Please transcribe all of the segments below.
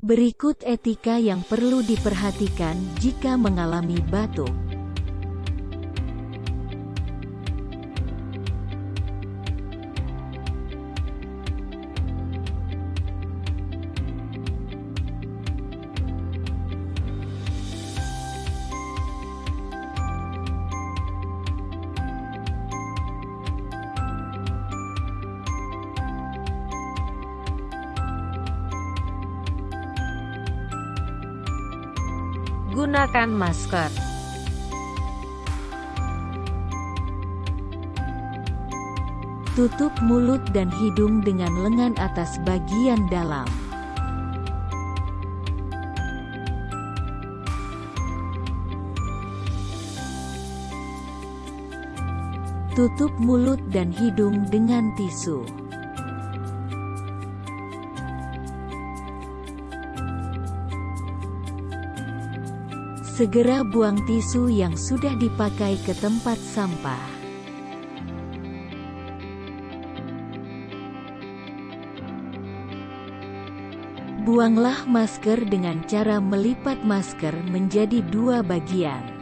Berikut etika yang perlu diperhatikan jika mengalami batuk. Gunakan masker. Tutup mulut dan hidung dengan lengan atas bagian dalam. Tutup mulut dan hidung dengan tisu. Segera buang tisu yang sudah dipakai ke tempat sampah. Buanglah masker dengan cara melipat masker menjadi dua bagian.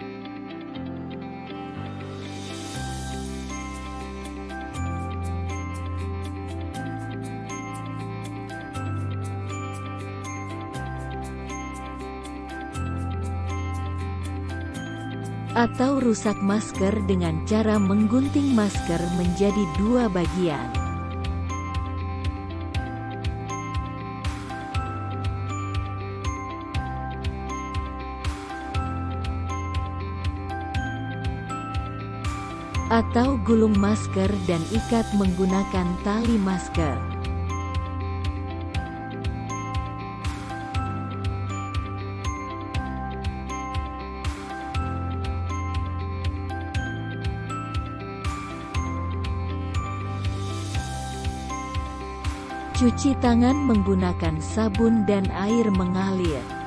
Atau rusak masker dengan cara menggunting masker menjadi dua bagian. Atau gulung masker dan ikat menggunakan tali masker. Cuci tangan menggunakan sabun dan air mengalir.